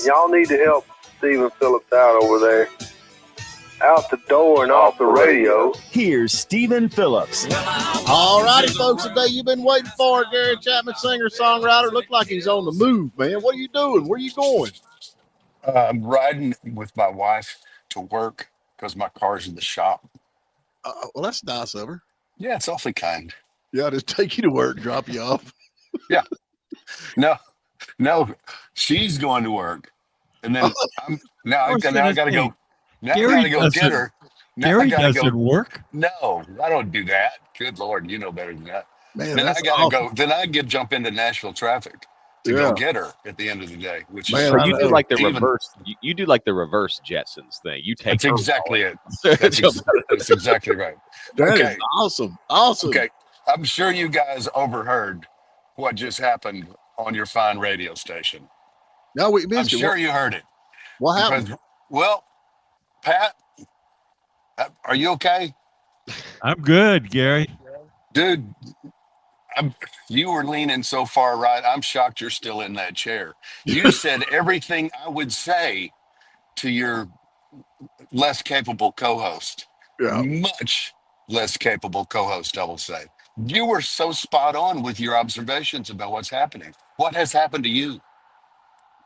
Y'all need to help Stephen Phillips out over there. Out the door and off the radio. Here's Stephen Phillips. All righty, folks, the day you've been waiting for. Gary Chapman, singer-songwriter. Looked like he's on the move, man. What are you doing? Where are you going? I'm riding with my wife to work because my car's in the shop. Well, that's nice of her. Yeah, it's awfully kind. Yeah, just take you to work, drop you off. Yeah. No, she's going to work. And then I gotta go. Now I gotta go get her. Gary doesn't work. No, I don't do that. Good Lord, you know better than that. Man, then I gotta awesome. go. Then I jump into Nashville traffic to go get her at the end of the day. Which Man, is So you do like the reverse. You do like the reverse Jetsons thing. You take. That's exactly it. That's exactly right. That Okay. is awesome. Awesome. Okay, I'm sure you guys overheard what just happened on your fine radio station. No, we I'm missed it. sure you heard it. What happened? Because, well, Pat, are you okay? I'm good, Gary. Dude, you were leaning so far right. I'm shocked you're still in that chair. You said everything I would say to your less capable co-host. Yeah. Much less capable co-host, I will say. You were so spot on with your observations about what's happening. What has happened to you?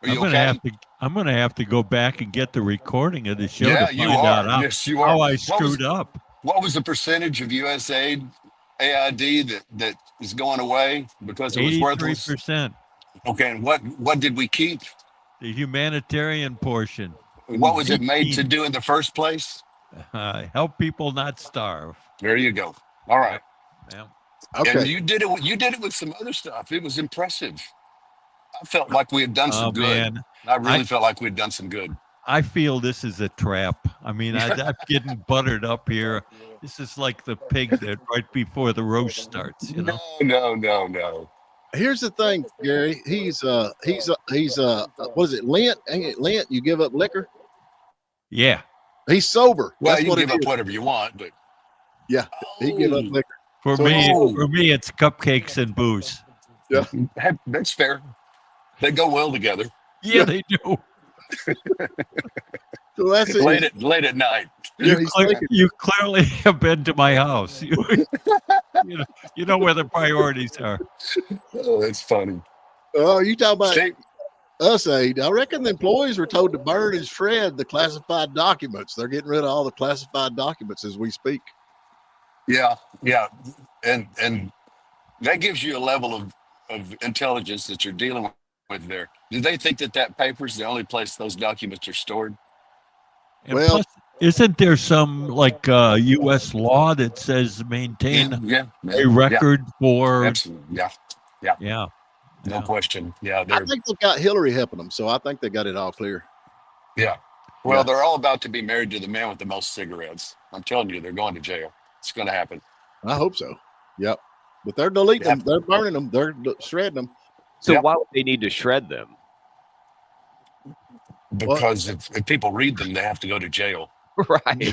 Are you okay? I'm gonna have to go back and get the recording of the show Yeah, to you find are. out Yes, you are. how I screwed up. What was the percentage of USAID AID that is going away because it was worthless? 83%. Okay, and what did we keep? The humanitarian portion. What was it made to do in the first place? Help people not starve. There you go. All right. Yeah. Okay. And you did it with some other stuff. It was impressive. I felt like we had done some good. Man. I really felt like we'd done some good. I feel this is a trap. I mean, I'm getting buttered up here. This is like the pig that right before the roast starts, you know? No. Here's the thing, Gary. He's what is it? Lent? Ain't it Lent? You give up liquor? Yeah. He's sober. Well, That's you what can give it up is. whatever you want, but Yeah, he give up liquor. For me, it's cupcakes and booze. Yeah, that's fair. They go well together. Yeah, they do. so that's it. Late at night. Yeah, You clearly have been to my house. You know where the priorities are. Oh, that's funny. Oh, you talking about Steve, us, Aid? I reckon the employees were told to burn and shred the classified documents. They're getting rid of all the classified documents as we speak. yeah, and that gives you a level of intelligence that you're dealing with there. Do they think that paper is the only place those documents are stored? And Well- plus, isn't there some like U.S. law that says maintain a record for? Absolutely. Yeah. No question. Yeah, I think they've got Hillary helping them, so I think they got it all clear. yeah. Well, they're all about to be married to the man with the most cigarettes. I'm telling you, they're going to jail. It's going to happen. I hope so. Yep. But they're deleting them. They're burning them. They're shredding them. So why would they need to shred them? Because if people read them, they have to go to jail. Right.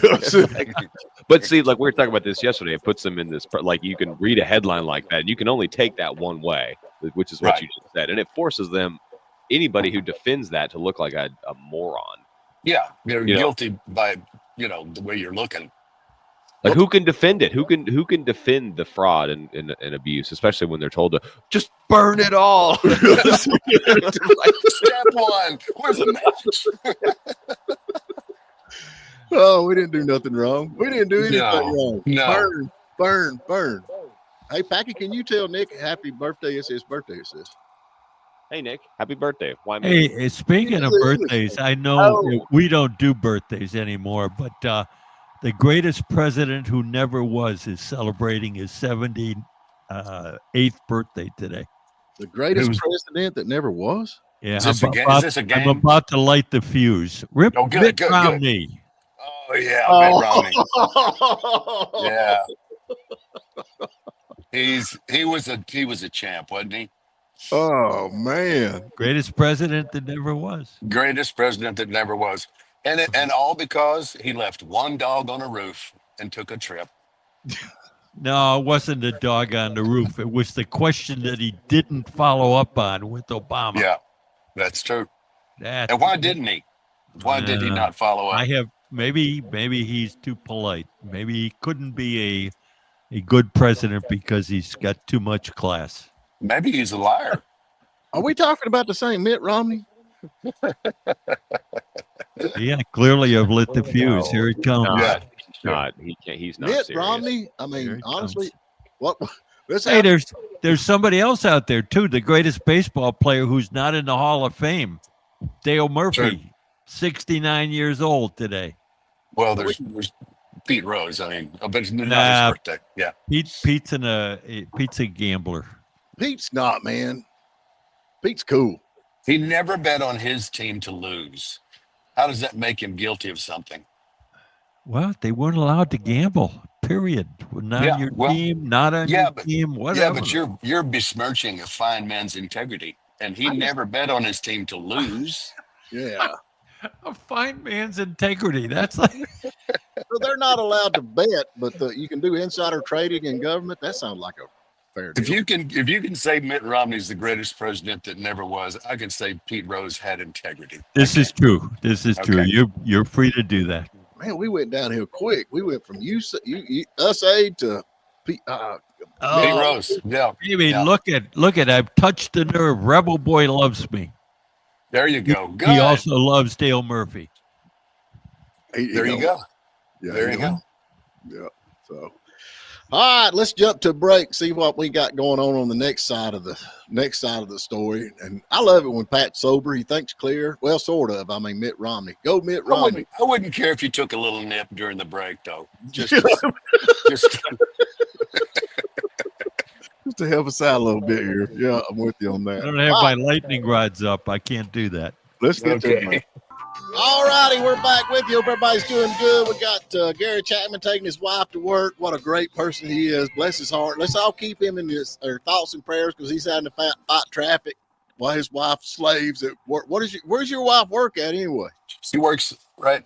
But see, like we were talking about this yesterday, it puts them in this, like you can read a headline like that and you can only take that one way, which is what you just said. And it forces anybody who defends that to look like a moron. Yeah. They're guilty by, the way you're looking. Like who can defend it? Who can defend the fraud and abuse, especially when they're told to just burn it all? Step one. Where's the match? Oh, we didn't do nothing wrong. We didn't do anything wrong. No. Burn. Hey, Packy, can you tell Nick happy birthday? It's his birthday, it says. Hey, Nick, happy birthday. Why me? Hey, speaking of birthdays, I know we don't do birthdays anymore, but the greatest president who never was is celebrating his 78th birthday today. The greatest president that never was? Yeah, Is this a game? I'm about to light the fuse. Mitt Romney. Oh, yeah, Mitt Romney. Yeah. He was a champ, wasn't he? Oh, man. Greatest president that never was. Greatest president that never was. And all because he left one dog on a roof and took a trip. No, it wasn't the dog on the roof. It was the question that he didn't follow up on with Obama. Yeah, that's true. That, And why didn't he? Why did he not follow up? I have maybe he's too polite. Maybe he couldn't be a good president because he's got too much class. Maybe he's a liar. Are we talking about the same Mitt Romney? Yeah, clearly I've lit the fuse. Here it comes. Not. He can't. He's not Mitt serious. Romney. I mean, honestly, what? Hey, there's somebody else out there too. The greatest baseball player who's not in the Hall of Fame, Dale Murphy, 69 years old today. Well, there's Pete Rose. I mean, I bet it's not his birthday. Yeah, Pete's a gambler. Pete's not, man. Pete's cool. he never bet on his team to lose. How does that make him guilty of something? Well, they weren't allowed to gamble. Period. Not on your team, not on your team, whatever. Yeah, but you're besmirching a fine man's integrity, and he never bet on his team to lose. Yeah. A fine man's integrity. That's like So they're not allowed to bet, but you can do insider trading in government. That sounds like a fair deal. If you can say Mitt Romney's the greatest president that never was, I can say Pete Rose had integrity. This is true. This is true. You're free to do that. Man, we went downhill quick. We went from USA to Pete Rose. Yeah. Maybe look at I've touched the nerve. Rebel Boy loves me. There you go. Good. He also loves Dale Murphy. There you go. Yeah, there you go. Yeah. So, all right, let's jump to a break. See what we got going on the next side of the story. And I love it when Pat's sober. He thinks clear. Well, sort of. I mean, Mitt Romney. Go Mitt Romney. I wouldn't care if you took a little nip during the break, though. Just to help us out a little bit here. Yeah, I'm with you on that. I don't have my lightning rods up. I can't do that. Let's get to it. All righty, we're back with you. Hope everybody's doing good. We got Gary Chapman taking his wife to work. What a great person he is. Bless his heart. Let's all keep him in our thoughts and prayers because he's having to fight traffic while his wife slaves at work. Where's your wife work at anyway? She works right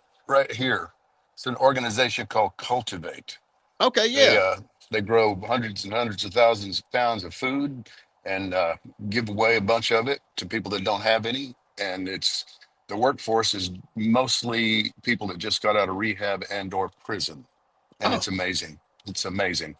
here. It's an organization called Cultivate. Okay, yeah. They grow hundreds and hundreds of thousands of pounds of food and give away a bunch of it to people that don't have any. And the workforce is mostly people that just got out of rehab and or prison. And it's amazing. It's amazing.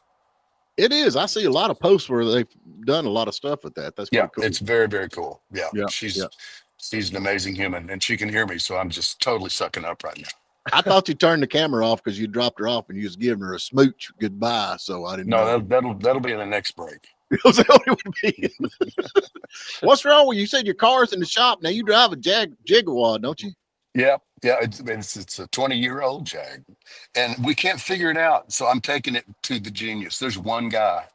It is. I see a lot of posts where they've done a lot of stuff with that. That's pretty cool. It's very, very cool. Yeah. She's an amazing human and she can hear me. So I'm just totally sucking up right now. I thought you turned the camera off because you dropped her off and you was giving her a smooch goodbye. So I didn't know. That'll be in the next break. What's wrong with you? You said your car's in the shop. Now you drive a Jaguar, don't you? Yeah. It's a 20-year-old Jag, and we can't figure it out. So I'm taking it to the genius. There's one guy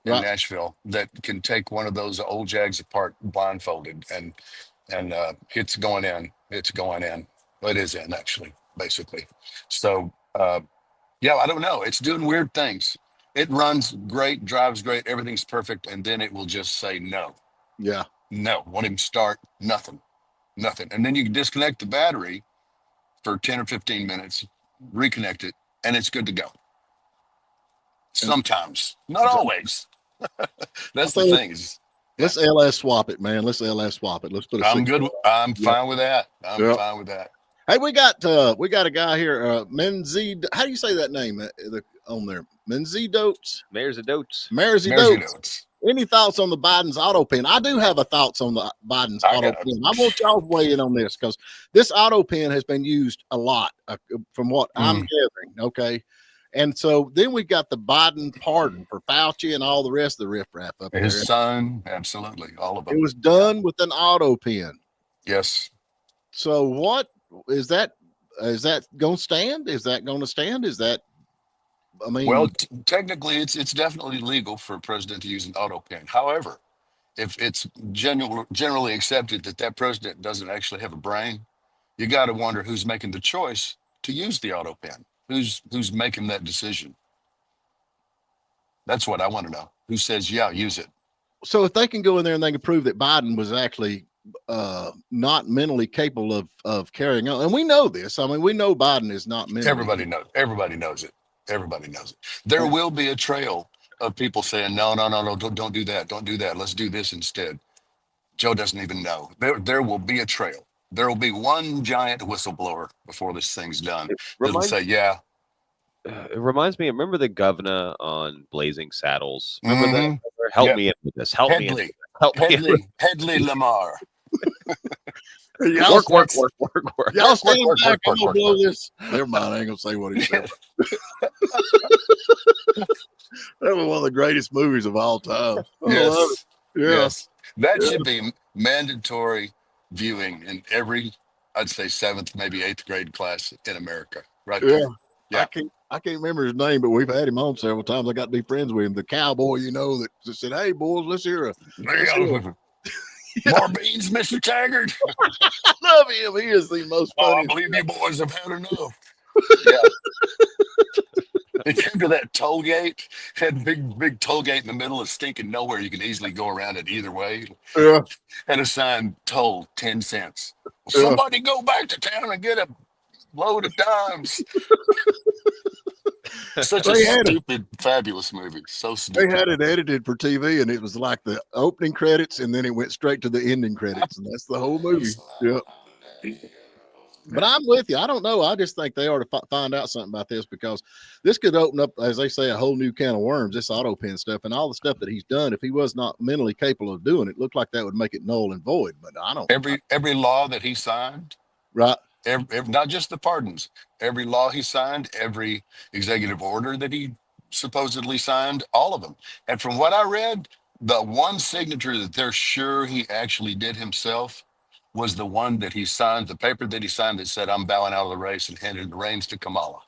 in Nashville that can take one of those old Jags apart blindfolded, and it's going in. It's going in. Well, it is in actually, basically. So I don't know. It's doing weird things. It runs great, drives great, everything's perfect, and then it will just say no. Yeah. No, won't even start, nothing. And then you can disconnect the battery for 10 or 15 minutes, reconnect it, and it's good to go. Sometimes, not always. That's the thing. Let's LS swap it, man. Let's LS swap it. Let's put it. I'm good. I'm fine with that. Fine with that. Hey, we got a guy here, Menzi. How do you say that name on there? Menzidotes. Merzidotes. Any thoughts on the Biden's auto pen? I do have thoughts on the Biden's auto pen. I want y'all to weigh in on this because this auto pen has been used a lot from what I'm gathering. Okay. And so then we got the Biden pardon for Fauci and all the rest of the riffraff up there. His son, absolutely, all of them. It was done with an auto pen. Yes. So what is that? Is that going to stand? Is that going to stand? Is that? I mean, well, technically, it's definitely legal for a president to use an auto pen. However, if it's generally accepted that president doesn't actually have a brain, you got to wonder who's making the choice to use the auto pen. Who's making that decision? That's what I want to know. Who says, yeah, use it? So if they can go in there and they can prove that Biden was actually not mentally capable of carrying on, and we know this. I mean, we know Biden is not mentally. Everybody knows it. Everybody knows it. There will be a trail of people saying, no, don't do that. Don't do that. Let's do this instead. Joe doesn't even know. There will be a trail. There will be one giant whistleblower before this thing's done. It'll Reminds, say, yeah. it reminds me. Remember the governor on Blazing Saddles? Remember that? Help Yep. me in with this. Help me in. Headley. Help me in with Headley Lamar. Y'all work. Y'all stand work, back. I'm work, gonna work, blow work. this. Never mind. I ain't gonna say what he said. That was one of the greatest movies of all time. I love it. Yeah. Yes. That Yeah. should be mandatory viewing in every, I'd say, 7th, maybe 8th grade class in America. Right Yeah. there. Yeah. I can't remember his name, but we've had him on several times. I got to be friends with him. The cowboy, that said, "Hey boys, let's hear More beans, Mr. Taggart. I love him. He is the most Oh, funny. I believe you boys have had enough. Yeah. They came to that toll gate, had big toll gate in the middle of stinking nowhere. You can easily go around it either way. Yeah. And a sign toll 10 cents. Yeah. Somebody go back to town and get a load of dimes. Such a stupid, fabulous movie. So They stupid. had it edited for TV, and it was like the opening credits, and then it went straight to the ending credits, and that's the whole movie. Yeah. But I'm with you. I don't know. I just think they ought to find out something about this, because this could open up, as they say, a whole new can of worms, this auto pen stuff and all the stuff that he's done. If he was not mentally capable of doing it, looked like that would make it null and void. But I don't. Every law that he signed, Right. Not just the pardons, every law he signed, every executive order that he supposedly signed, all of them. And from what I read, the one signature that they're sure he actually did himself was the one that he signed, the paper that he signed that said, "I'm bowing out of the race," and handed the reins to Kamala.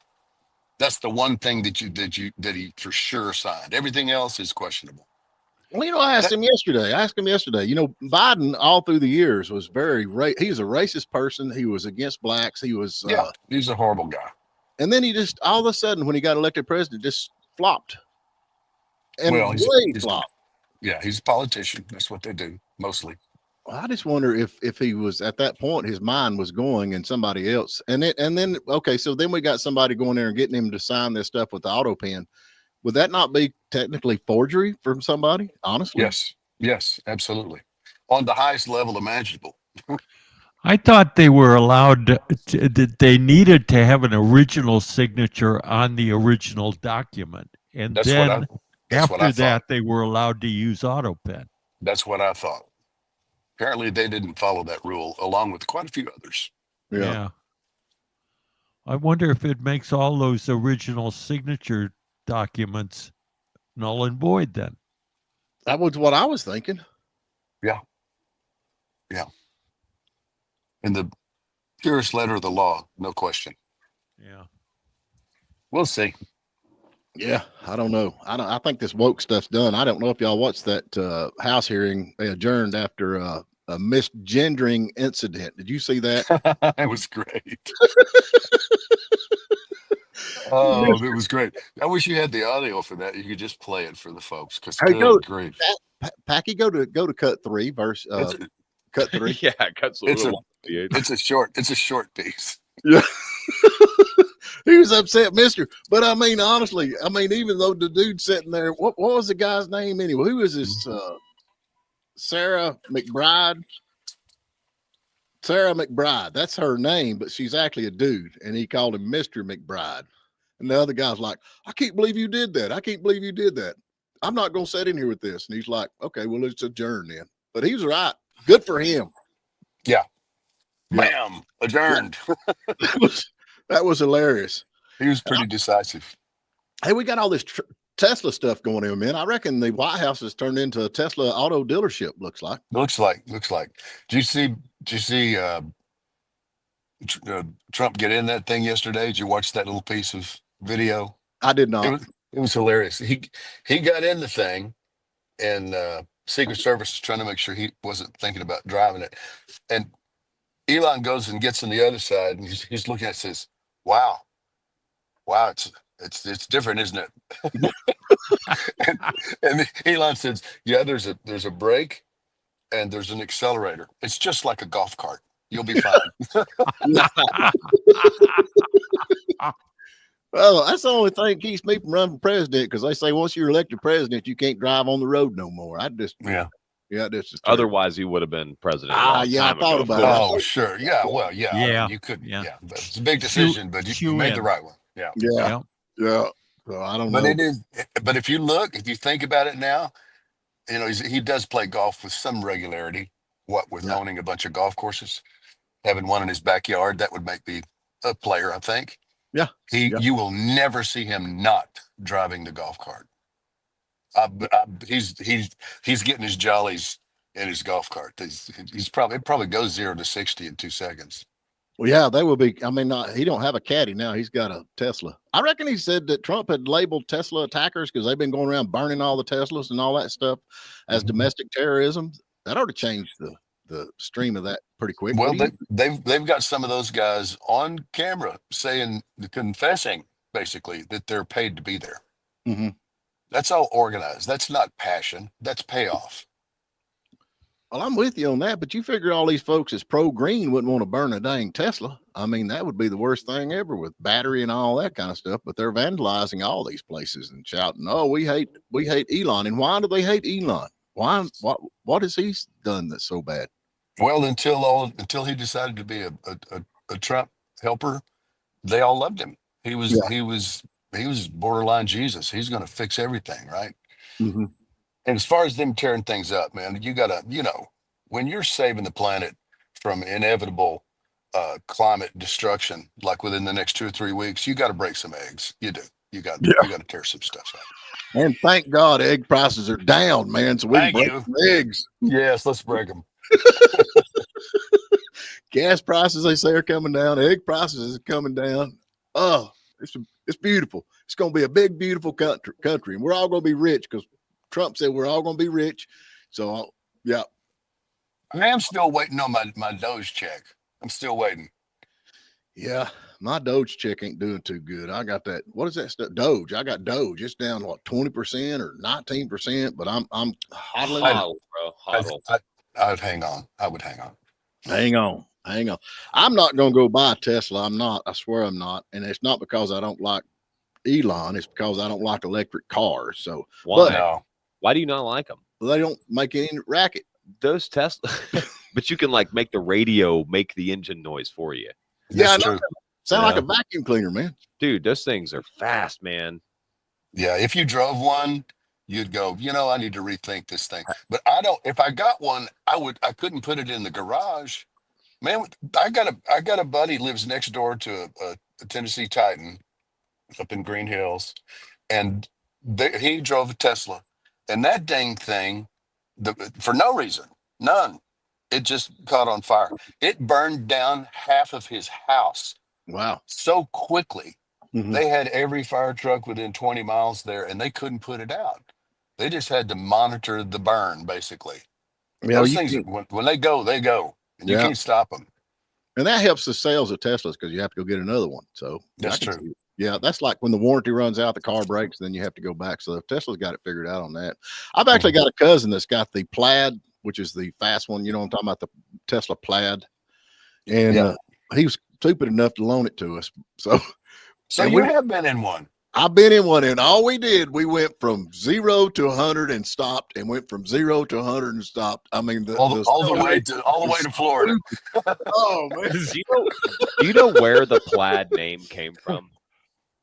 That's the one thing that he for sure signed. Everything else is questionable. Well, I asked him yesterday. Biden all through the years was he's a racist person. He was against blacks. He was, he's a horrible guy. And then he just, all of a sudden, when he got elected president, just flopped. And he's flopped. Yeah, he's a politician. That's what they do mostly. I just wonder if he was at that point, his mind was going in somebody else. And then so then we got somebody going there and getting him to sign this stuff with the auto pen. Would that not be technically forgery from somebody? Honestly, yes, absolutely, on the highest level imaginable. I thought they were allowed they needed to have an original signature on the original document, and then after that they were allowed to use auto pen. That's what I thought. Apparently, they didn't follow that rule, along with quite a few others. Yeah. I wonder if it makes all those original signature documents null and void then. That was what I was thinking. Yeah. In the purest letter of the law, no question. Yeah. We'll see. Yeah, I don't know. I think this woke stuff's done. I don't know if y'all watched that House hearing. They adjourned after a misgendering incident. Did you see that? It was great. Oh, it was great. I wish you had the audio for that. You could just play it for the folks. Because great. Packy, go to cut 3 verse cut 3. Yeah, cuts it's a short piece. Yeah. He was upset, mister. But I mean, honestly, even though the dude sitting there, what was the guy's name anyway? Who is this? Sarah McBride. Sarah McBride. That's her name, but she's actually a dude. And he called him Mr. McBride. And the other guy's like, "I can't believe you did that. I can't believe you did that. I'm not going to sit in here with this." And he's like, "Okay, well, let's adjourn then." But he was right. Good for him. Yeah. Bam. Adjourned. That was hilarious. He was pretty decisive. Hey, we got all this Tesla stuff going on, man. I reckon the White House has turned into a Tesla auto dealership. Looks like. Do you see Trump get in that thing yesterday? Did you watch that little piece of video? I did not. It was hilarious. He got in the thing, and Secret Service is trying to make sure he wasn't thinking about driving it. And Elon goes and gets on the other side, and he's looking at it and says, wow, it's different, isn't it? and Elon says, yeah, there's a brake and there's an accelerator. It's just like a golf cart. You'll be fine. Well, that's the only thing that keeps me from running for president, because they say once you're elected president, you can't drive on the road no more. Yeah, this is Otherwise, he would have been president. I thought about it. Oh, sure. Yeah. Well, yeah. I Yeah. mean, you could. Yeah. Yeah. It's a big decision, but you made the right one. Yeah. Yeah. So I don't But know. it is. But if you think about it now, he does play golf with some regularity. What with owning a bunch of golf courses, having one in his backyard, that would make me a player. I think. Yeah. You will never see him not driving the golf cart. He's getting his jollies in his golf cart. It probably goes 0 to 60 in 2 seconds. Well, yeah, they will be. I mean, he don't have a caddy now. He's got a Tesla. I reckon he said that Trump had labeled Tesla attackers because they've been going around burning all the Teslas and all that stuff as domestic terrorism. That ought to change the stream of that pretty quick. Well, they've got some of those guys on camera confessing basically that they're paid to be there. Mm-hmm. That's all organized. That's not passion. That's payoff. Well, I'm with you on that, but you figure all these folks is pro-green wouldn't want to burn a dang Tesla. I mean, that would be the worst thing ever with battery and all that kind of stuff. But they're vandalizing all these places and shouting, "Oh, we hate Elon." And why do they hate Elon? Why? What has he done that's so bad? Well, until he decided to be a Trump helper, they all loved him. He was borderline Jesus. He's going to fix everything, right? Mm-hmm. And as far as them tearing things up, man, you gotta, when you're saving the planet from inevitable climate destruction, like within the next 2 or 3 weeks, you got to break some eggs. You do. You got to tear some stuff up. And thank God egg prices are down, man. So we can break some eggs. Yes, let's break them. Gas prices, they say, are coming down. Egg prices are coming down. Oh, it's beautiful. It's going to be a big, beautiful country, and we're all going to be rich because Trump said we're all going to be rich. So, yeah. I am still waiting on my Doge check. I'm still waiting. Yeah, my Doge check ain't doing too good. I got that. What is that stuff? Doge. I got Doge. It's down 20% or 19%. But I'm hodling. I would hang on. Hang on. I'm not going to go buy a Tesla. I'm not. I swear I'm not. And it's not because I don't like Elon. It's because I don't like electric cars. So why do you not like them? They don't make any racket. Those Tesla, but you can make the radio make the engine noise for you. That's true. Sound like a vacuum cleaner, man. Dude, those things are fast, man. Yeah, if you drove one, you'd go, I need to rethink this thing. But I don't. If I got one, I couldn't put it in the garage. Man, I got a buddy lives next door to a Tennessee Titan up in Green Hills, and he drove a Tesla, and that dang thing, for no reason, none, it just caught on fire. It burned down half of his house. Wow. So quickly. Mm-hmm. They had every fire truck within 20 miles there, and they couldn't put it out. They just had to monitor the burn, basically. Yeah, those things, when they go, and you can't stop them. And that helps the sales of Teslas because you have to go get another one. So that's true. Yeah, that's like when the warranty runs out, the car breaks, then you have to go back. So Tesla's got it figured out on that. I've actually got a cousin that's got the Plaid, which is the fast one. You know what I'm talking about, the Tesla Plaid. And he was stupid enough to loan it to us. So you have been in one. I've been in one, and all we did, we went from 0 to 100 and stopped, and went from 0 to 100 and stopped. I mean, all the way to Florida. Oh man! Do you know where the Plaid name came from,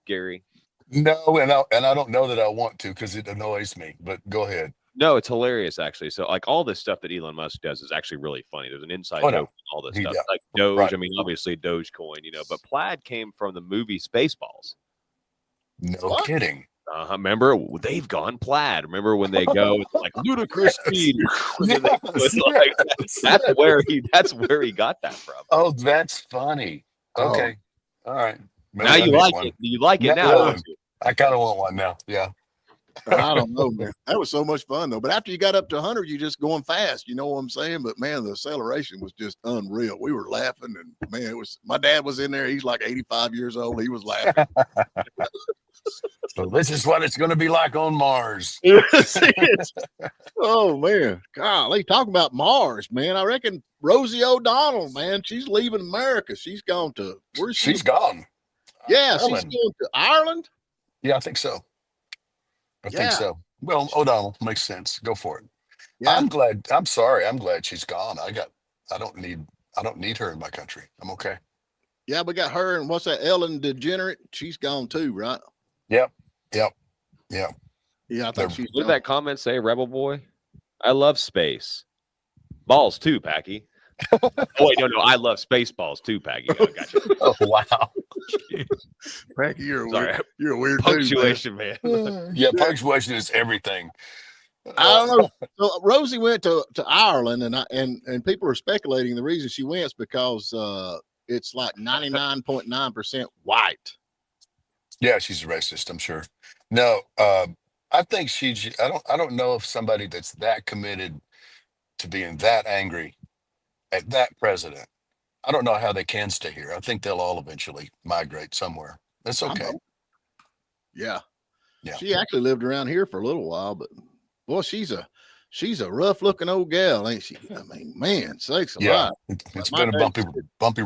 Gary? No, and I don't know that I want to because it annoys me. But go ahead. No, it's hilarious actually. So all this stuff that Elon Musk does is actually really funny. There's an inside joke on all this stuff, like Doge. Right. I mean, obviously Dogecoin, but Plaid came from the movie Spaceballs. No kidding. Remember, they've gone plaid. Remember when they go ludicrous speed? That's where he got that from. Oh, that's funny. Okay, all right. Maybe now you like it. You like it now. I kind of want one now. Yeah. I don't know, man. That was so much fun though. But after you got up to 100, you just going fast. You know what I'm saying? But man, the acceleration was just unreal. We were laughing, and man, it was. My dad was in there. He's like 85 years old. He was laughing. So this is what it's going to be like on Mars. Oh man, golly, talking about Mars, man. I reckon Rosie O'Donnell, man, she's leaving America. She's gone to where's she? She's gone. Yeah, she's going to Ireland. Yeah, I think so. I think so. Well, O'Donnell makes sense. Go for it. Yeah. I'm sorry. I'm glad she's gone. I don't need her in my country. I'm okay. Yeah, we got her and what's that, Ellen DeGenerate? She's gone too, right? Yep. Yeah, I They're- think she's What did gone. that comment say, Rebel Boy? I love space. Balls too, Packy. Oh, wait, no. I love space balls too, Packy. Oh, gotcha. Oh, wow. Frankie, you're Sorry. you're a weird Punctuation, man. Yeah, punctuation is everything. dude, man. I don't know. So Rosie went to Ireland, and people are speculating the reason she went is because it's like 99.9% white. Yeah, she's a racist, I'm sure. No, I think I don't know if somebody that's that committed to being that angry at that president. I don't know how they can stay here. I think they'll all eventually migrate somewhere. That's I okay. know. Yeah. Yeah. She actually lived around here for a little while, but boy, she's a rough looking old gal, ain't she? I mean, man, sakes Yeah. alive. It's My been a dad bumpy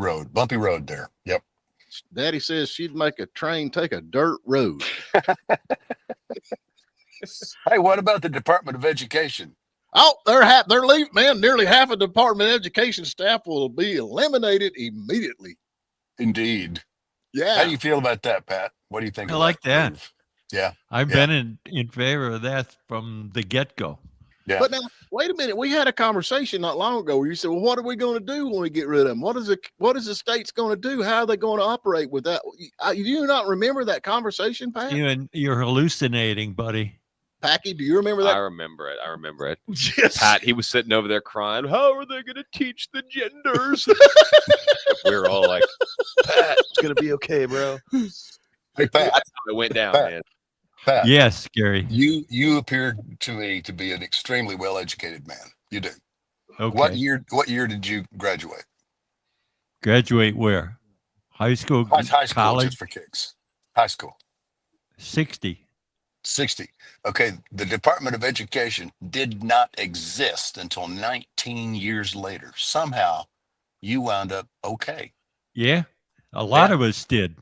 road there. Yep. Daddy says she'd make a train take a dirt road. Hey, what about the Department of Education? Oh, they're leaving, man. Nearly half of the Department of Education staff will be eliminated immediately. Indeed. Yeah. How do you feel about that, Pat? What do you think? I of like that. move? Yeah. I've Yeah. been in favor of that from the get-go. Yeah. But now, wait a minute. We had a conversation not long ago where you said, well, what are we going to do when we get rid of them? What is the state's going to do? How are they going to operate with that? You do not remember that conversation, Pat? You're hallucinating, buddy. Packy, do you remember that? I remember it. Yes. Pat, he was sitting over there crying. How are they going to teach the genders? We were all like, Pat, it's going to be okay, bro. Hey, Pat. That's how it went down, Pat. man. Pat. Yes, Gary. You appear to me to be an extremely well-educated man. You do. Okay. What year did you graduate? Graduate where? High school, High school, college? just for kicks. High school. 60. 60. Okay. The Department of Education did not exist until 19 years later. Somehow you wound up okay. Yeah. A lot of us did.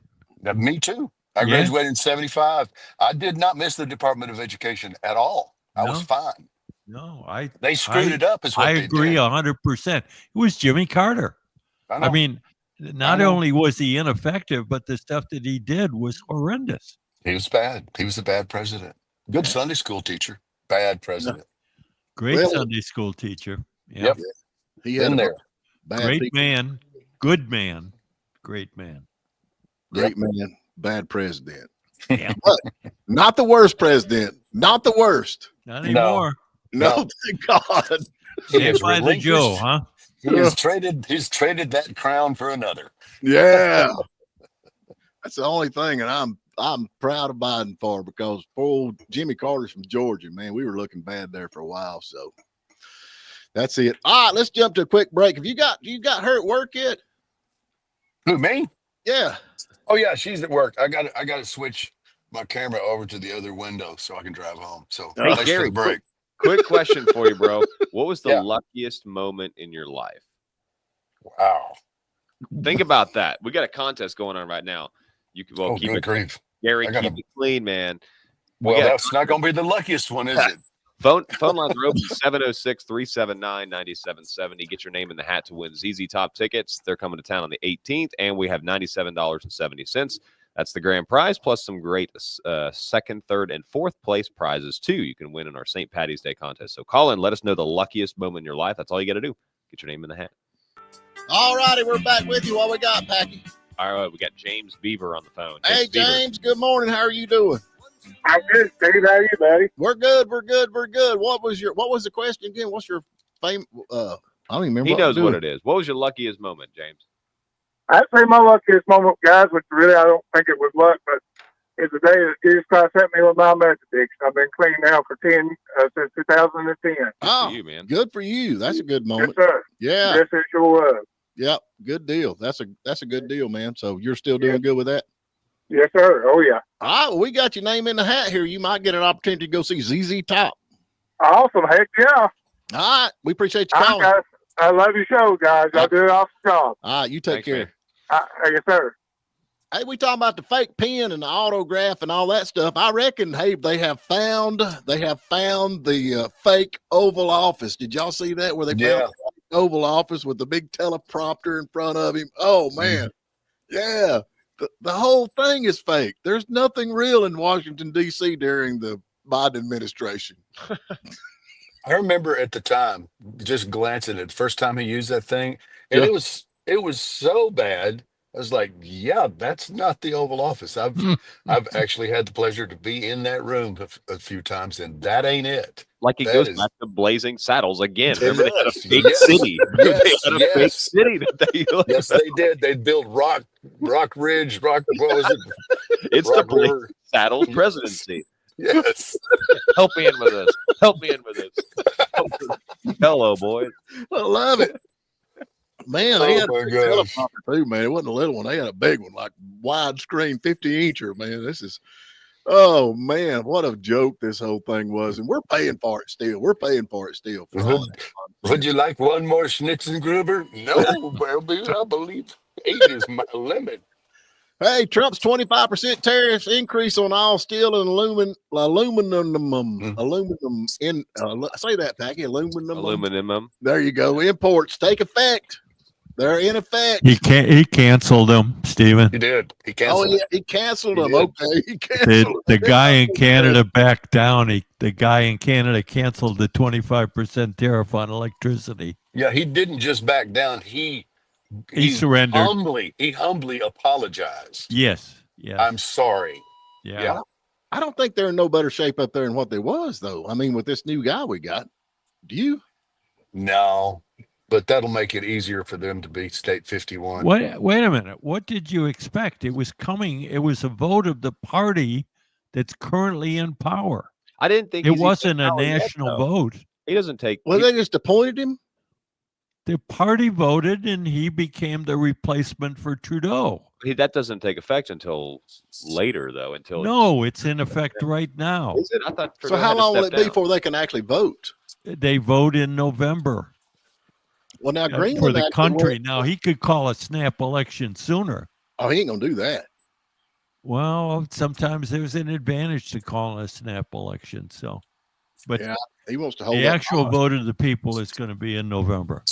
Me too. I graduated in 75. I did not miss the Department of Education at all. I was fine. No, They screwed it up is what I they agree did. 100%. It was Jimmy Carter. I mean, not only was he ineffective, but the stuff that he did was horrendous. He was bad. He was a bad president. Good Sunday school teacher. Bad president. Great Sunday school teacher. Yep. He had Been there. Great man. Good man. Great man. Great man. Bad president. Yeah. But not the worst president. Not the worst. Not anymore. No, thank God. He Stand has by the Joe, huh? He's traded that crown for another. Yeah. That's the only thing that I'm proud of Biden for, because poor old Jimmy Carter's from Georgia, man. We were looking bad there for a while. So that's it. All right, let's jump to a quick break. Have you got her at work yet? Who, me? Yeah. Oh yeah, she's at work. I got to switch my camera over to the other window so I can drive home. So Hey, thanks for Gary, the break. quick question for you, bro. What was the Yeah. luckiest moment in your life? Wow. Think about that. We got a contest going on right now. You can keep good it, grief. Gary. I gotta- Keep it clean, man. Well, got- that's not going to be the luckiest one, is it? Phone lines are open 706-379-9770. Get your name in the hat to win ZZ Top tickets. They're coming to town on the 18th, and we have $97.70. That's the grand prize, plus some great second, third, and fourth place prizes, too. You can win in our St. Patty's Day contest. So call in. Let us know the luckiest moment in your life. That's all you got to do. Get your name in the hat. All righty, we're back with you. What we got, Packy? All right, we got James Beaver on the phone. Hey, Beaver. James. Good morning. How are you doing? I'm good, Steve. How are you, buddy? We're good. What was the question again? What's your fame? I don't even remember. He knows what it is. What was your luckiest moment, James? I'd say my luckiest moment, guys, which really I don't think it was luck, but is the day that Jesus Christ sent me with my meth addiction. I've been clean now for since 2010. Oh, For you, man. good for you. That's a good Yes, moment. sir. Yeah. Yes, it sure was. Yep. Good deal. That's a good deal, man. So you're still doing good with that? Yes, sir. Oh, yeah. All right. Well, we got your name in the hat here. You might get an opportunity to go see ZZ Top. Awesome. Heck yeah. All right. We appreciate you calling. I love your show, guys. Y'all do an awesome job. All right. You take Thanks, care. man. Yes, sir. Hey, we talking about the fake pen and the autograph and all that stuff. I reckon, hey, they have found the fake Oval Office. Did y'all see that where they found the Oval Office with the big teleprompter in front of him? Oh man, yeah. The whole thing is fake. There's nothing real in Washington D.C. during the Biden administration. I remember at the time just glancing at the first time he used that thing, and it was so bad. I was like, yeah, that's not the Oval Office. I've actually had the pleasure to be in that room a few times, and that ain't it. Like it That goes is- back to Blazing Saddles again. It Remember they had a does. fake Yes. city. They had a fake Yes. city that they Yes, they did. They built Rock Ridge, what was it? It's Rock the Blazing River. Saddles presidency. Yes. Help me in with this. Help me in with this. Hello, boys. I love it. Man, they had Oh, a my big gosh. teleprompter too, man. It wasn't a little one. They had a big one, like widescreen 50-incher, man. This is, oh, man, what a joke this whole thing was. And we're paying for it still. We're paying for it still. For all that Would you like one more Schnitzengruber? No, baby. I believe 8 is my limit. Hey, Trump's 25% tariffs increase on all steel and aluminum in say that, Packy, Aluminum. There you go. Imports take effect. They're in effect. He canceled them, Stephen. He did. He Oh canceled yeah, it. he canceled He them. did. Okay, he canceled The them. guy in Canada backed down. The guy in Canada canceled the 25% tariff on electricity. Yeah, he didn't just back down. He surrendered. He humbly apologized. Yes. I'm sorry. Yeah. I don't think they're in no better shape up there than what they was, though. I mean, with this new guy we got, do you? No, but that'll make it easier for them to beat State 51. Wait a minute. What did you expect? It was coming. It was a vote of the party that's currently in power. I didn't think It wasn't a national vote. He doesn't take. Well, they just appointed him. The party voted, and he became the replacement for Trudeau. That doesn't take effect until later, though. No, it's in effect right now. Is it? I thought. So Trudeau how had to long will step it be down. before they can actually vote? They vote in November Well, now Greenland for the actually country. went- Now he could call a snap election sooner. Oh, he ain't gonna do that. Well, sometimes there's an advantage to calling a snap election. So, but Yeah, he wants to hold the that actual power. vote of the people is going to be in November.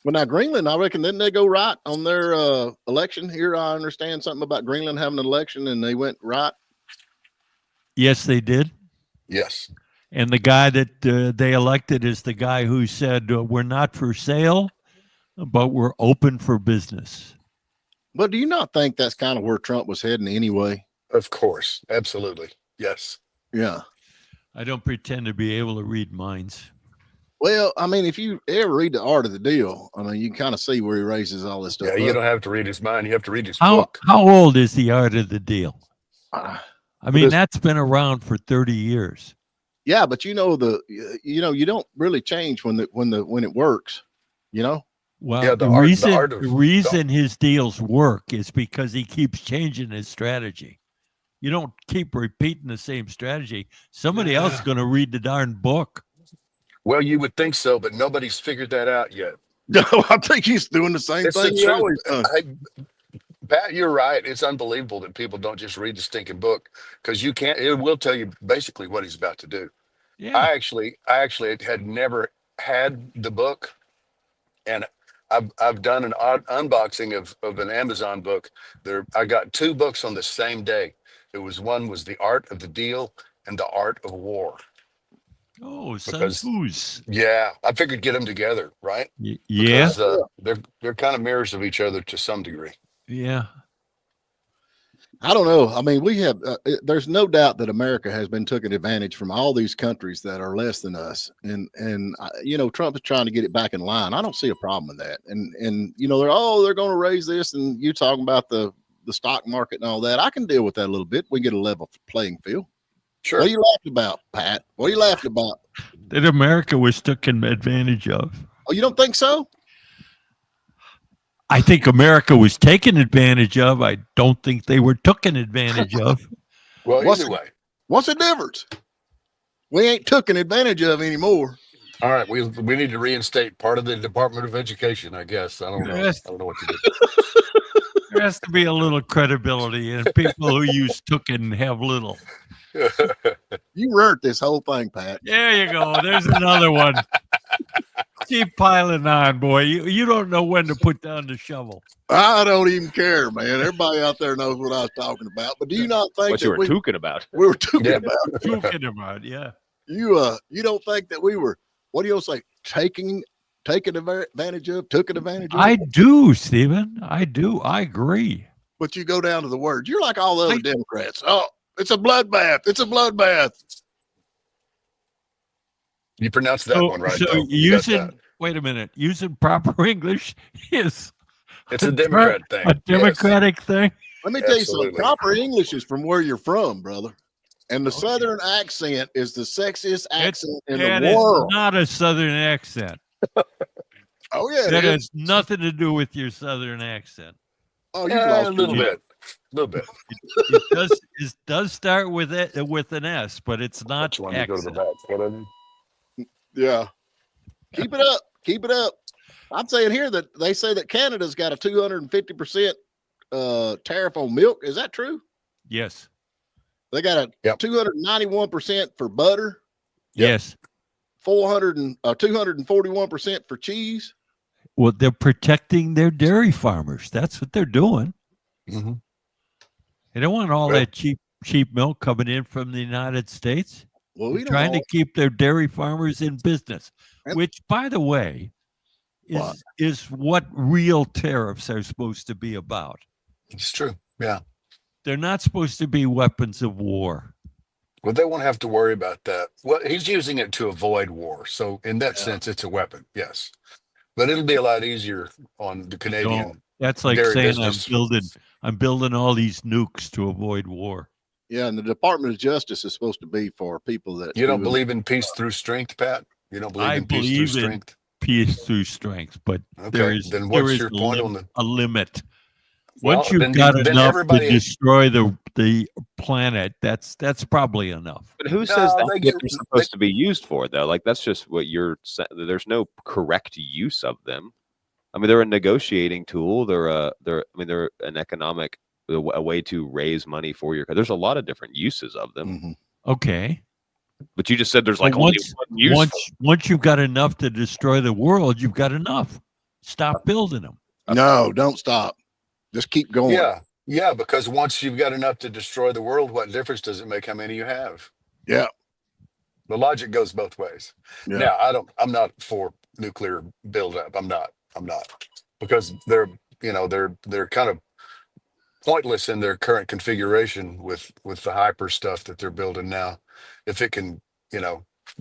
Well, now Greenland, I reckon, didn't they go right on their election? Here, I understand something about Greenland having an election, and they went right. Yes, they did. Yes. And the guy that they elected is the guy who said, we're not for sale, but we're open for business. But do you not think that's kind of where Trump was heading anyway? Of course. Absolutely. Yes. Yeah. I don't pretend to be able to read minds. Well, I mean, if you ever read The Art of the Deal, I mean, you can kind of see where he raises all this stuff. Yeah, you up. don't have to read his mind. You have to read his How book. old is The Art of the Deal? Uh, I mean, this- that's been around for 30 years. yeah, but you don't really change when it works. You know. Well, Yeah, the reason his deals work is because he keeps changing his strategy. You don't keep repeating the same strategy. Somebody else is going to read the darn book. Well, you would think so, but nobody's figured that out yet. No, I think he's doing the same It's thing the he always truth. done. Pat, you're right. It's unbelievable that people don't just read the stinking book because it will tell you basically what he's about to do. Yeah. I actually had never had the book, and I've done an odd unboxing of an Amazon book. I got 2 books on the same day. One was The Art of the Deal and The Art of War. Oh, Sun Because- Tzu's. Yeah, I figured get them together, right? Yeah. Because, they're kind of mirrors of each other to some degree. Yeah. I don't know. I mean, we have. There's no doubt that America has been taken advantage from all these countries that are less than us, and Trump is trying to get it back in line. I don't see a problem with that. And they're going to raise this, and you talking about the stock market and all that. I can deal with that a little bit. We get a level playing field. Sure. What are you laughing about, Pat? What are you laughing about? That America was taken advantage of. Oh, you don't think so? I think America was taken advantage of. I don't think they were taken advantage of. Well, What's either way. What's the difference? We ain't taken advantage of anymore. All right, we need to reinstate part of the Department of Education, I guess. I don't know. Yes. I don't know what to do. There has to be a little credibility, and people who use tooken have little. You ruined this whole thing, Pat. There you go. There's another one. Keep piling on, boy. You don't know when to put down the shovel. I don't even care, man. Everybody out there knows what I was talking about. But do you not think What you were talking about? We were talking about. Tooken about, yeah. You don't think that we were, what do you say, taking advantage of, took advantage of? I do, Stephen. I do. I agree. But you go down to the words. You're like all the other Democrats. Oh, it's a bloodbath. It's a bloodbath. You pronounced that one right. So though. wait a minute, using proper English is it's a Democrat thing. A Democratic thing. Let me tell you Absolutely. something. Proper English is from where you're from, brother. And the Southern accent is the sexiest accent in the world. It's not a Southern accent. Oh, yeah. That has nothing to do with your Southern accent. Oh, you Yeah, lost a little bit. It does start with an S, but it's not accent. Yeah. Keep it up. Keep it up. I'm saying here that they say that Canada's got a 250% tariff on milk. Is that true? Yes. They got a 291% for butter. Yes. 241% for cheese. Well, they're protecting their dairy farmers. That's what they're doing. Mm-hmm. They don't want all that cheap milk coming in from the United States. Well, they're trying to keep their dairy farmers in business, which, by the way, is what real tariffs are supposed to be about. It's true. Yeah. They're not supposed to be weapons of war. Well, they won't have to worry about that. Well, he's using it to avoid war. So in that sense, it's a weapon. Yes. But it'll be a lot easier on the Canadian. That's like dairy saying business. I'm building all these nukes to avoid war. Yeah, and the Department of Justice is supposed to be for people that you don't believe in peace through strength, Pat? You don't believe in peace through strength? Peace through strength, but then what's your point on the a limit? Well, Once you've got enough to destroy the planet, that's probably enough. But who says that's what they're supposed to be used for, though? Like, that's just what you're saying. There's no correct use of them. I mean, they're a negotiating tool. They're an economic a way to raise money for your. There's a lot of different uses of them. Mm-hmm. Okay, but you just said there's like only one use. Once you've got enough to destroy the world, you've got enough. Stop building them. No, don't stop. Just keep going. Yeah, because once you've got enough to destroy the world, what difference does it make how many you have? Yeah. The logic goes both ways. Yeah. Now, I'm not for nuclear buildup. I'm not because they're kind of pointless in their current configuration with the hyper stuff that they're building now. If it can,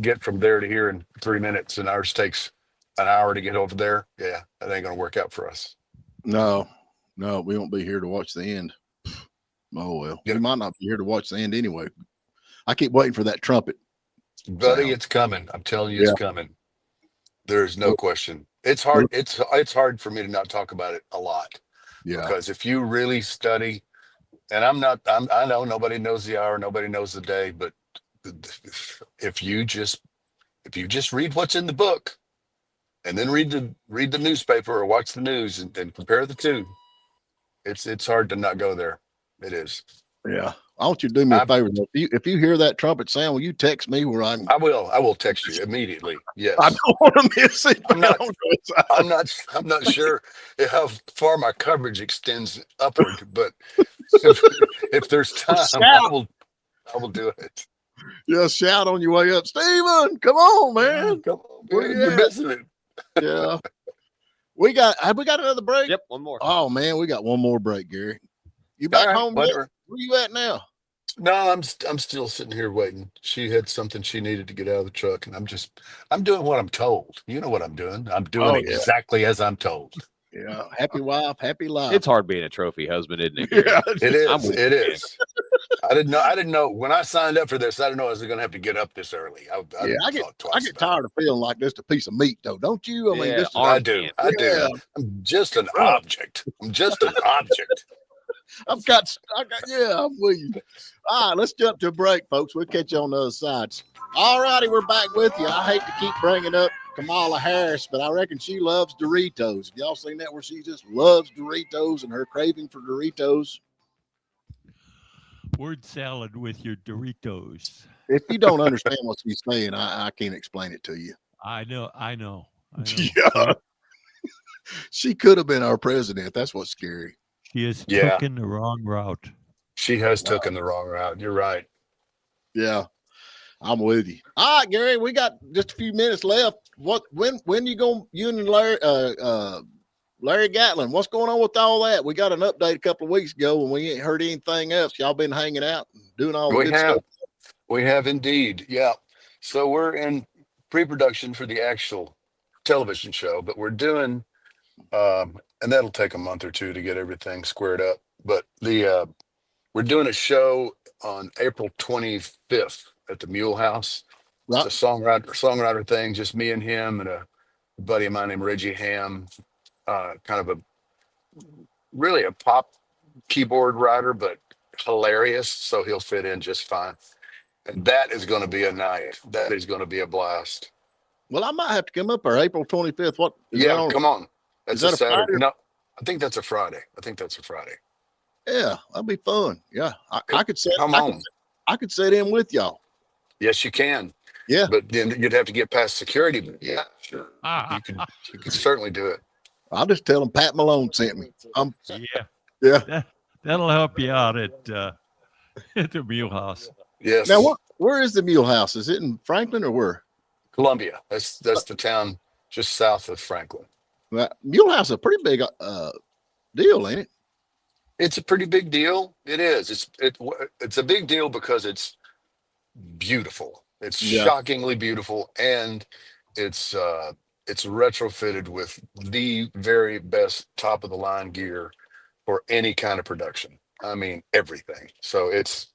get from there to here in 3 minutes and ours takes an hour to get over there, that ain't going to work out for us. No, we won't be here to watch the end. Oh, well, we might not be here to watch the end anyway. I keep waiting for that trumpet. Buddy, it's coming. I'm telling you, it's coming. There's no question. It's hard. It's hard for me to not talk about it a lot. Yeah. Because if you really study, and I know nobody knows the hour, nobody knows the day, but if you just read what's in the book and then read the newspaper or watch the news and compare the two, it's hard to not go there. It is. Yeah. I want you to do me a favor. If you hear that trumpet sound, will you text me where I will text you immediately. Yes. I don't want to miss it. I'm not sure how far my coverage extends upward, but if there's time, I will do it. Yeah, shout on your way up. Steven, come on, man. Come on, man. You're missing it. Yeah. Have we got another break? Yep, one more. Oh man, we got one more break, Gary. You back home? Where you at now? No, I'm still sitting here waiting. She had something she needed to get out of the truck, and I'm doing what I'm told. You know what I'm doing. I'm doing exactly as I'm told. Yeah. Happy wife, happy life. It's hard being a trophy husband, isn't it? Gary? Yeah, it is. It is. I didn't know when I signed up for this. I didn't know I was going to have to get up this early. I get tired of feeling like just a piece of meat, though. Don't you? I mean, I do. I'm just an object. I'm with you. All right, let's jump to a break, folks. We'll catch you on the other side. All righty, we're back with you. I hate to keep bringing up Kamala Harris, but I reckon she loves Doritos. Have y'all seen that where she just loves Doritos and her craving for Doritos? Word salad with your Doritos. If you don't understand what she's saying, I can't explain it to you. I know. Yeah. She could have been our president. That's what's scary. She has Yeah. taken the wrong route. She has taken the wrong route. You're right. Yeah, I'm with you. All right, Gary, we got just a few minutes left. When you going? You and Larry Gatlin, what's going on with all that? We got an update a couple of weeks ago, and we ain't heard anything else. Y'all been hanging out and doing all the We good have. stuff. We have indeed. Yeah. So we're in pre-production for the actual television show, but we're doing, and that'll take a month or two to get everything squared up. But we're doing a show on April 25th at the Mule House. Right. It's a songwriter thing, just me and him and a buddy of mine named Reggie Ham, kind of really a pop keyboard writer, but hilarious. So he'll fit in just fine. And that is going to be a night. That is going to be a blast. Well, I might have to come up there April 25th. What? Yeah, come on. That's that a a Saturday. Friday? No, I think that's a Friday. Yeah, that'd be fun. Yeah, I could set. Come on. I could set in with y'all. Yes, you can. Yeah. But then you'd have to get past security. But yeah, sure. You could certainly do it. I'll just tell them Pat Malone sent me. Yeah. That'll help you out at the Mule House. Yes. Now, where is the Mule House? Is it in Franklin or where? Columbia. That's the town just south of Franklin. Mule House is a pretty big deal, ain't it? It's a pretty big deal. It is. It's a big deal because it's beautiful. It's shockingly beautiful, and it's retrofitted with the very best top of the line gear for any kind of production. I mean, everything. So it's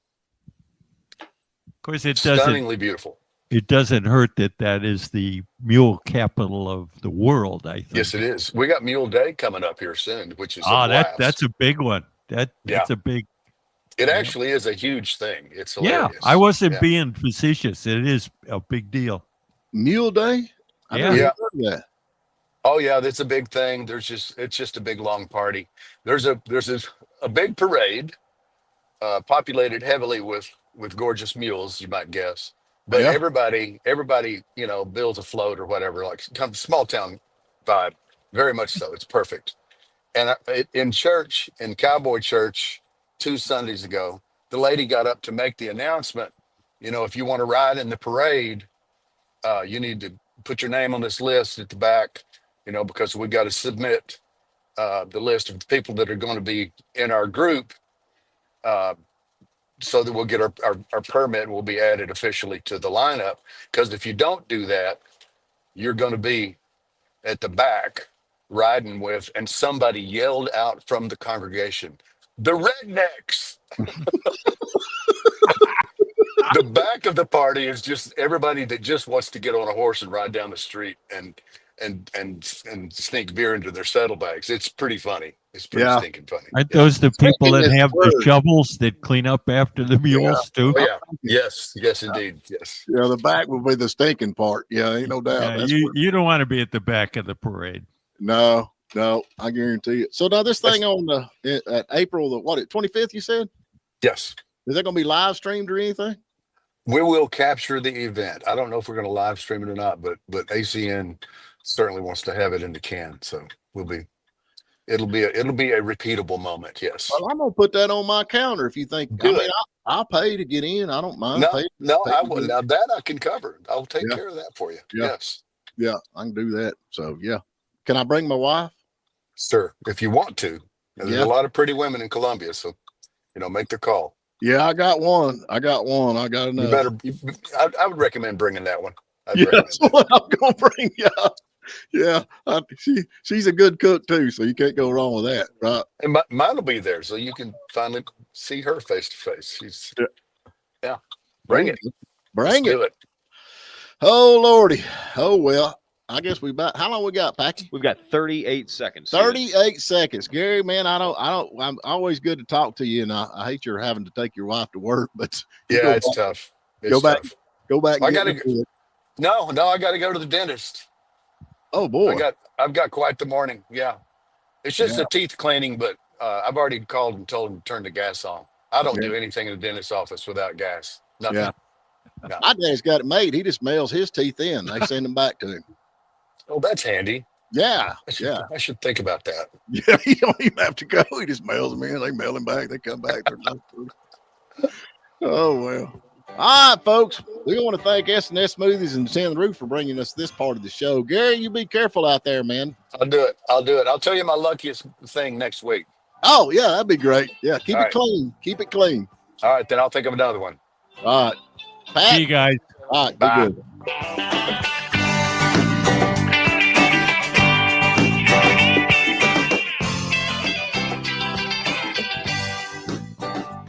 Of course, it stunningly beautiful. It doesn't hurt that is the mule capital of the world, I think. Yes, it is. We got Mule Day coming up here soon, which is a blast. That's a big one. That's a big. It actually is a huge thing. It's hilarious. Yeah, I wasn't being facetious. It is a big deal. Mule Day? I never heard of that. Oh yeah, that's a big thing. It's just a big long party. There's a big parade, populated heavily with gorgeous mules, you might guess. But everybody, builds a float or whatever, like kind of small town vibe. Very much so. It's perfect. And in Cowboy Church, 2 Sundays ago, the lady got up to make the announcement. If you want to ride in the parade, you need to put your name on this list at the back, because we got to submit the list of the people that are going to be in our group, so that we'll get our permit and we'll be added officially to the lineup. Because if you don't do that, you're going to be at the back riding with, and somebody yelled out from the congregation, "The rednecks." The back of the party is just everybody that just wants to get on a horse and ride down the street and sneak beer into their saddlebags. It's pretty funny. It's pretty stinking funny. Aren't those the people that have the shovels that clean up after the mules too? Oh, yeah. Yes, indeed. Yes. Yeah, the back will be the stinking part. Yeah, ain't no doubt. Yeah, you don't want to be at the back of the parade. No, I guarantee it. So now this thing on at April 25th, you said? Yes. Is that going to be live streamed or anything? We will capture the event. I don't know if we're going to live stream it or not, but ACN certainly wants to have it in the can. So it'll be a repeatable moment. Yes. Well, I'm going to put that on my calendar. If you think, I'll pay to get in. I don't mind. No, I will. Now that I can cover. I'll take care of that for you. Yeah. Yes. Yeah, I can do that. So yeah. Can I bring my wife? Sir, if you want to. There's a lot of pretty women in Columbia, so make the call. Yeah, I got one. I got enough. I would recommend bringing that one. That's what I'm gonna bring. Yeah. She's a good cook too, so you can't go wrong with that, right? And mine will be there, so you can finally see her face to face. She's bring it. Do it. Oh Lordy. Oh well. I guess how long we got, Packy? We've got 38 seconds. 38 seconds. Gary, man, I'm always good to talk to you, and I hate you're having to take your wife to work, but it's tough. Go back. I gotta go. No, I gotta go to the dentist. Oh boy. I've got quite the morning. Yeah. It's just a teeth cleaning, but I've already called and told him to turn the gas on. I don't do anything in the dentist's office without gas. Nothing. Yeah. No. My dad's got it made. He just mails his teeth in. They send them back to him. Oh, that's handy. Yeah. I should think about that. Yeah, you don't even have to go. He just mails them in. They mail them back. They come back. Oh, well. All right, folks. We want to thank S&S Smoothies and Tin Roof for bringing us this part of the show. Gary, you be careful out there, man. I'll do it. I'll tell you my luckiest thing next week. Oh, yeah, that'd be great. Yeah, keep All it right. clean. Keep it clean. All right, then I'll think of another one. All right. Pat? See you guys. All right, Bye. be good.